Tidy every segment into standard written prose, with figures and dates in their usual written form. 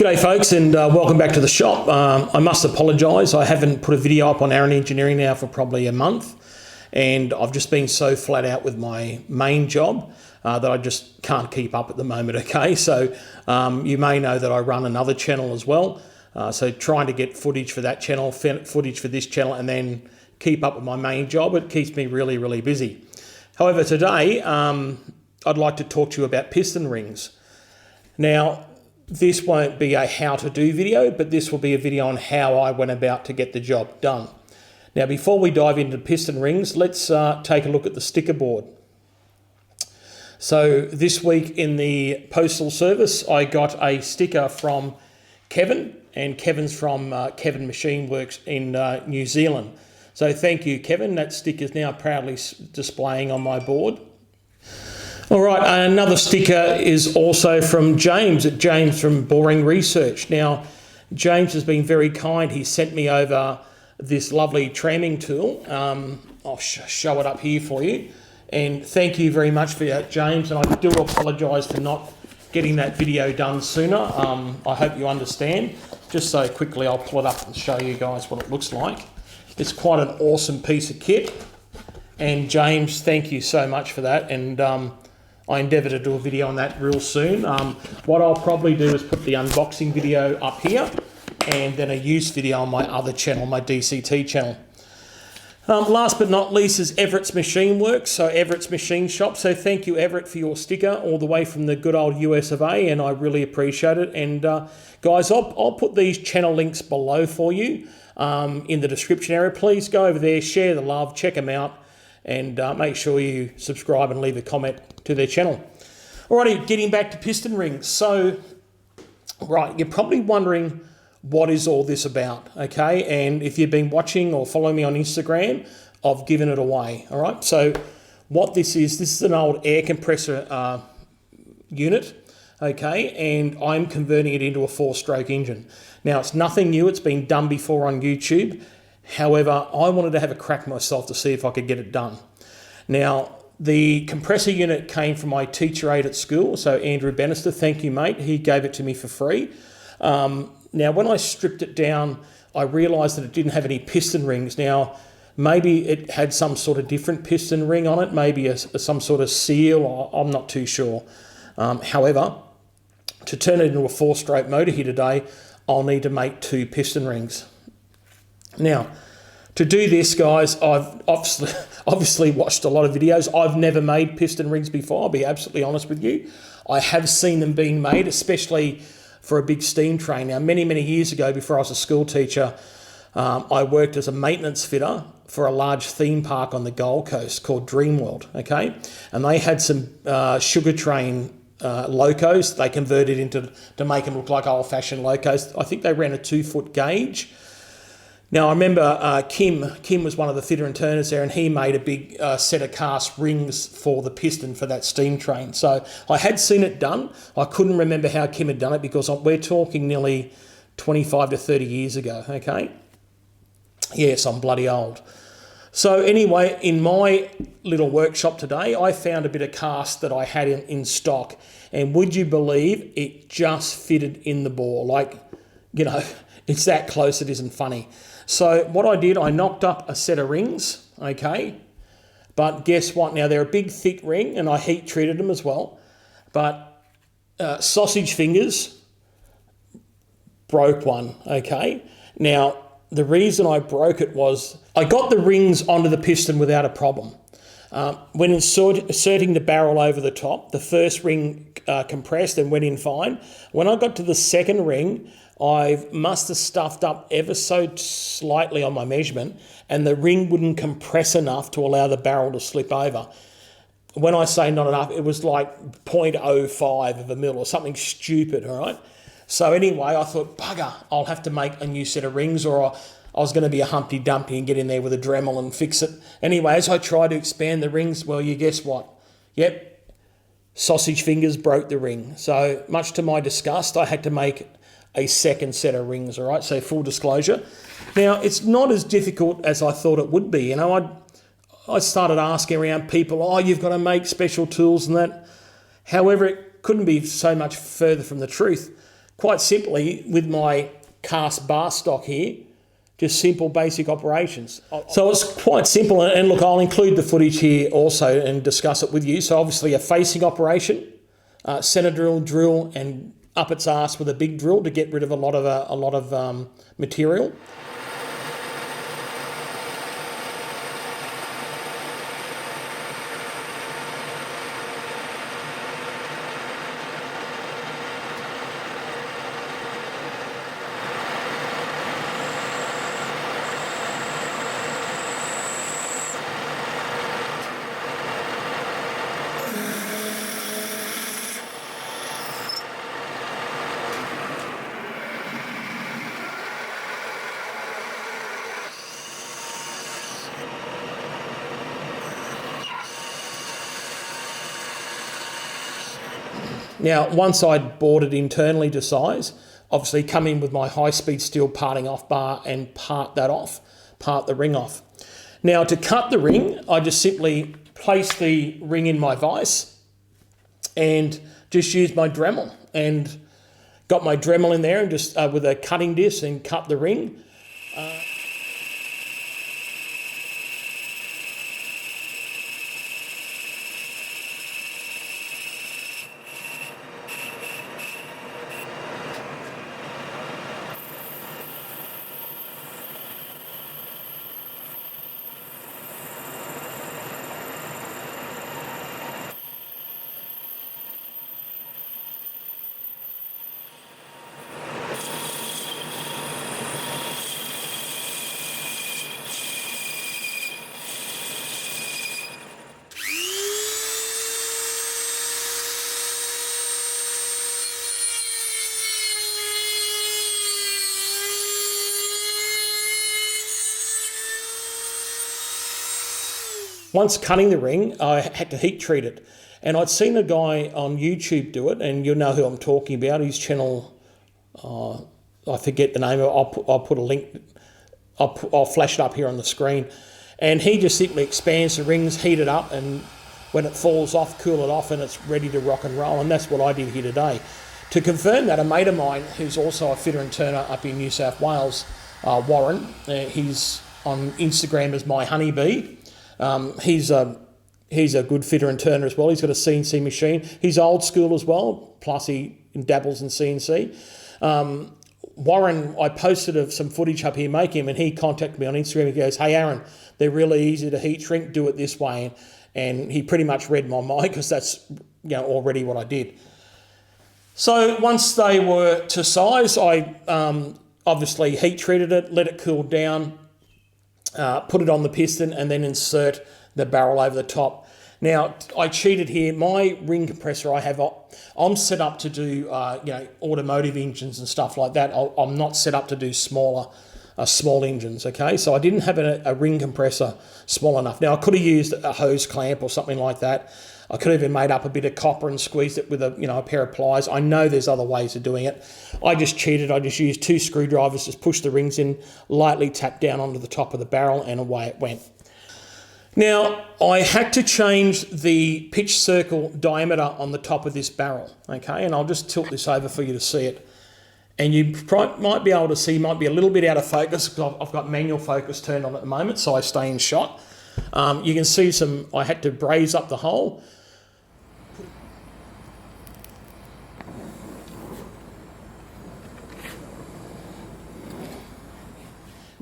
G'day folks, and welcome back to the shop. I must apologise, I haven't put a video up on Aaron Engineering now for probably a month, and I've just been so flat out with my main job that I just can't keep up at the moment, okay? So you may know that I run another channel as well, so trying to get footage for that channel, footage for this channel, and then keep up with my main job, it keeps me really, really busy. However, today I'd like to talk to you about piston rings. Now, this won't be a how-to-do video, but this will be a video on how I went about to get the job done. Now, before we dive into piston rings, let's take a look at the sticker board. So this week in the postal service, I got a sticker from Kevin, and Kevin's from Kevin Machine Works in New Zealand. So thank you, Kevin. That sticker is now proudly displaying on my board. All right, another sticker is also from James from Boring Research. Now, James has been very kind. He sent me over this lovely tramming tool. I'll show it up here for you. And thank you very much for that, James. And I do apologise for not getting that video done sooner. I hope you understand. Just so quickly, I'll pull it up and show you guys what it looks like. It's quite an awesome piece of kit. And James, thank you so much for that. And I endeavour to do a video on that real soon. What I'll probably do is put the unboxing video up here and then a use video on my other channel, my DCT channel. Last but not least is Everett's Machine Works, so Everett's Machine Shop. So thank you, Everett, for your sticker all the way from the good old US of A, and I really appreciate it. And guys, I'll put these channel links below for you in the description area. Please go over there, share the love, check them out, and make sure you subscribe and leave a comment to their channel. Alrighty, getting back to piston rings. So, right, you're probably wondering what is all this about, okay? And if you've been watching or following me on Instagram, I've given it away, all right? So what this is an old air compressor unit, okay? And I'm converting it into a 4-stroke engine. Now, it's nothing new. It's been done before on YouTube. However, I wanted to have a crack myself to see if I could get it done. Now, the compressor unit came from my teacher aide at school, so Andrew Bannister, thank you, mate. He gave it to me for free. Now, when I stripped it down, I realised that it didn't have any piston rings. Now, maybe it had some sort of different piston ring on it, maybe some sort of seal, or I'm not too sure. However, to turn it into a 4-stroke motor here today, I'll need to make 2 piston rings. Now, to do this, guys, I've obviously watched a lot of videos. I've never made piston rings before, I'll be absolutely honest with you. I have seen them being made, especially for a big steam train. Now, many, many years ago, before I was a school teacher, I worked as a maintenance fitter for a large theme park on the Gold Coast called Dreamworld, okay? And they had some sugar train locos. They converted into to make them look like old-fashioned locos. I think they ran a 2-foot gauge. Now, I remember Kim was one of the fitter and turners there, and he made a big set of cast rings for the piston for that steam train. So I had seen it done. I couldn't remember how Kim had done it because we're talking nearly 25 to 30 years ago, okay? Yes, I'm bloody old. So anyway, in my little workshop today, I found a bit of cast that I had in stock, and would you believe it just fitted in the bore? Like, you know, it's that close, it isn't funny. So what I did, I knocked up a set of rings, okay? But guess what? Now, they're a big, thick ring, and I heat treated them as well. But sausage fingers broke one, okay? Now, the reason I broke it was I got the rings onto the piston without a problem. When inserting the barrel over the top, the first ring compressed and went in fine. When I got to the second ring, I must have stuffed up ever so slightly on my measurement, and the ring wouldn't compress enough to allow the barrel to slip over. When I say not enough, it was like 0.05 of a mil or something stupid, all right? So anyway, I thought, bugger, I'll have to make a new set of rings, or I was going to be a Humpty Dumpty and get in there with a Dremel and fix it. Anyway, as I tried to expand the rings, well, you guess what? Yep, sausage fingers broke the ring. So much to my disgust, I had to make a second set of rings, all right? So full disclosure. Now, it's not as difficult as I thought it would be. You know, I started asking around people, oh, you've got to make special tools and that. However, it couldn't be so much further from the truth. quite simply with my cast bar stock here, just simple basic operations. So it's quite simple, and look, I'll include the footage here also and discuss it with you. So obviously a facing operation, centre drill and up its arse with a big drill to get rid of a lot of material. Now, once I'd bored it internally to size, obviously come in with my high-speed steel parting off bar and part the ring off. Now, to cut the ring, I just simply place the ring in my vise and just use my Dremel, and got my Dremel in there and just with a cutting disc and cut the ring. Once cutting the ring, I had to heat treat it. And I'd seen a guy on YouTube do it, and you'll know who I'm talking about. His channel, I forget the name of it. I'll put a link, I'll flash it up here on the screen. And he just simply expands the rings, heat it up, and when it falls off, cool it off, and it's ready to rock and roll. And that's what I did here today. To confirm that, a mate of mine, who's also a fitter and turner up in New South Wales, Warren, he's on Instagram as My Honeybee. He's a good fitter and turner as well. He's got a CNC machine. He's old school as well, plus he dabbles in CNC. Warren, I posted some footage up here making him, and he contacted me on Instagram. He goes, "Hey Aaron, they're really easy to heat shrink, do it this way." And he pretty much read my mind, because that's already what I did. So once they were to size, I obviously heat treated it, let it cool down, put it on the piston, and then insert the barrel over the top. Now, I cheated here. My ring compressor I'm set up to do automotive engines and stuff like that. I'm not set up to do small engines, okay? So I didn't have a ring compressor small enough. Now, I could have used a hose clamp or something like that. I could have even made up a bit of copper and squeezed it with a pair of pliers. I know there's other ways of doing it. I just cheated. I just used 2 screwdrivers, just pushed the rings in, lightly tapped down onto the top of the barrel, and away it went. Now, I had to change the pitch circle diameter on the top of this barrel, okay? And I'll just tilt this over for you to see it. And you might be able to see, might be a little bit out of focus, because I've got manual focus turned on at the moment, so I stay in shot. You can see I had to braze up the hole.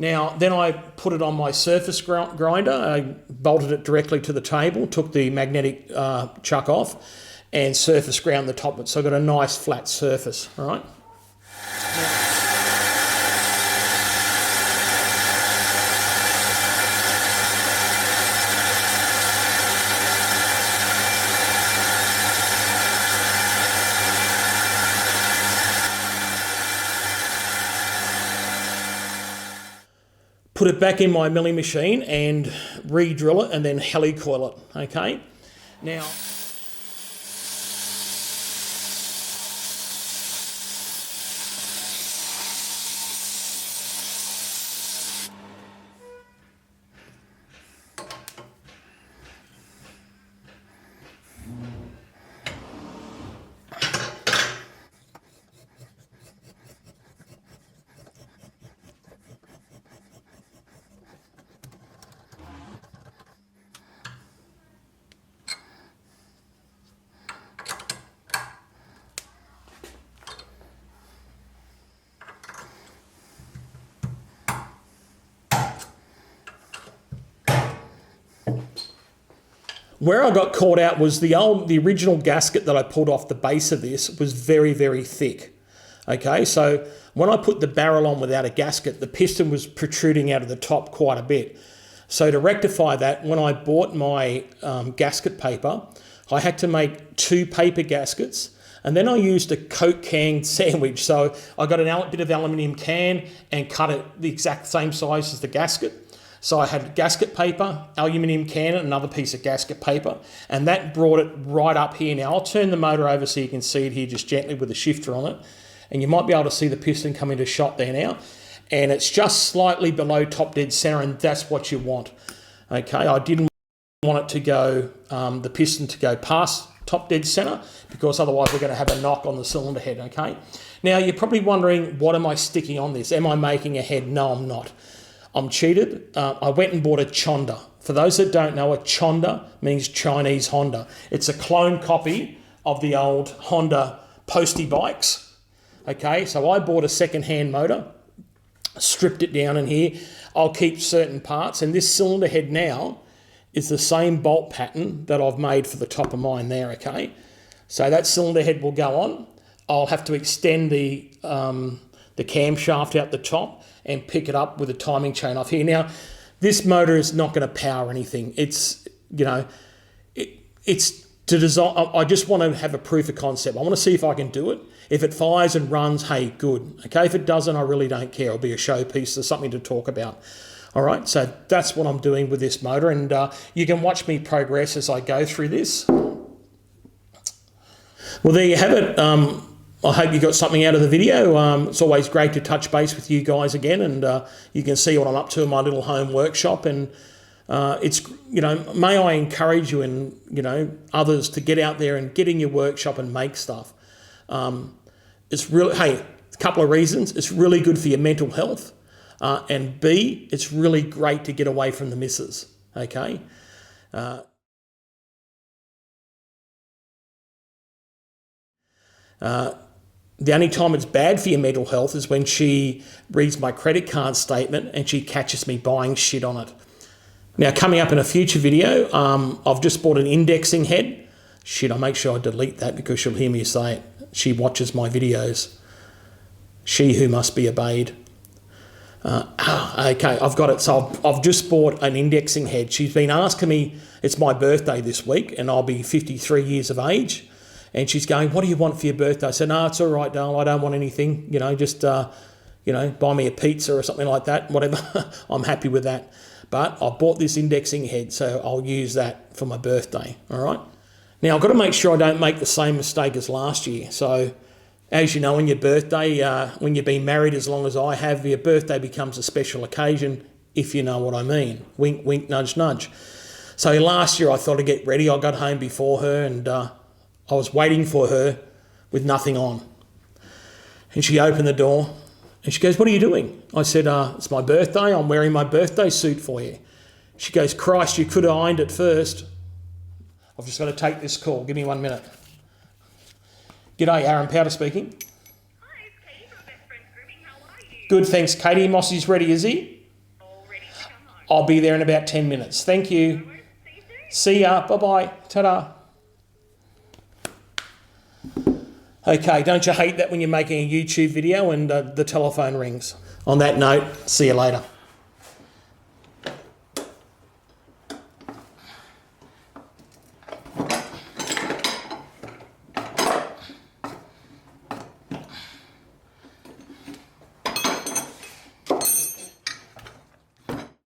Now, then I put it on my surface grinder. I bolted it directly to the table, took the magnetic chuck off, and surface ground the top of it. So I got a nice flat surface, all right? Put it back in my milling machine and re-drill it, and then helicoil it, okay? Now, Where I got caught out was the original gasket that I pulled off the base of this was very, very thick. Okay, so when I put the barrel on without a gasket, the piston was protruding out of the top quite a bit. So to rectify that, when I bought my gasket paper, I had to make 2 paper gaskets, and then I used a Coke can sandwich. So I got a bit of aluminium can and cut it the exact same size as the gasket. So I had gasket paper, aluminium can, and another piece of gasket paper, and that brought it right up here. Now I'll turn the motor over so you can see it here just gently with the shifter on it, and you might be able to see the piston come into shot there now, and it's just slightly below top dead center, and that's what you want. Okay, I didn't want it to go, the piston to go past top dead center, because otherwise we're going to have a knock on the cylinder head. Okay, now you're probably wondering, what am I sticking on this? Am I making a head? No, I'm not. I'm cheated. I went and bought a Chonda. For those that don't know, a Chonda means Chinese Honda. It's a clone copy of the old Honda postie bikes. Okay, so I bought a second-hand motor, stripped it down in here. I'll keep certain parts, and this cylinder head now is the same bolt pattern that I've made for the top of mine there, okay? So that cylinder head will go on. I'll have to extend the camshaft out the top and pick it up with a timing chain off here. Now, this motor is not going to power anything. It's, you know, it's to design. I just want to have a proof of concept. I want to see if I can do it. If it fires and runs, hey, good. Okay, if it doesn't, I really don't care. It'll be a showpiece. There's something to talk about. All right, so that's what I'm doing with this motor, and you can watch me progress as I go through this. Well, there you have it. I hope you got something out of the video. It's always great to touch base with you guys again, and you can see what I'm up to in my little home workshop. And it's, you know, may I encourage you and, you know, others to get out there and get in your workshop and make stuff. It's really, hey, a couple of reasons. It's really good for your mental health, and B, it's really great to get away from the missus. Okay. The only time it's bad for your mental health is when she reads my credit card statement and she catches me buying shit on it. Now, coming up in a future video, I've just bought an indexing head. Shit, I'll make sure I delete that because she'll hear me say it. She watches my videos. She who must be obeyed. Okay, I've got it. So I've just bought an indexing head. She's been asking me, it's my birthday this week and I'll be 53 years of age. And she's going, what do you want for your birthday? I said, no, it's all right, darling. I don't want anything. You know, just, you know, buy me a pizza or something like that, whatever. I'm happy with that. But I bought this indexing head, so I'll use that for my birthday, all right? Now, I've got to make sure I don't make the same mistake as last year. So, as you know, on your birthday, when you've been married as long as I have, your birthday becomes a special occasion, if you know what I mean. Wink, wink, nudge, nudge. So last year I thought I'd get ready. I got home before her and I was waiting for her with nothing on. And she opened the door and she goes, what are you doing? I said, it's my birthday. I'm wearing my birthday suit for you. She goes, Christ, you could have ironed it first. I've just got to take this call. Give me 1 minute. G'day, Aaron Powder speaking. Hi, it's Katie from Best Friends Grooming. How are you? Good, thanks, Katie. Mossy's ready, is he? All ready to come home. I'll be there in about 10 minutes. Thank you. No worries. See you soon. See ya. Bye-bye. Ta-da. Okay, don't you hate that when you're making a YouTube video and the telephone rings? On that note, see you later.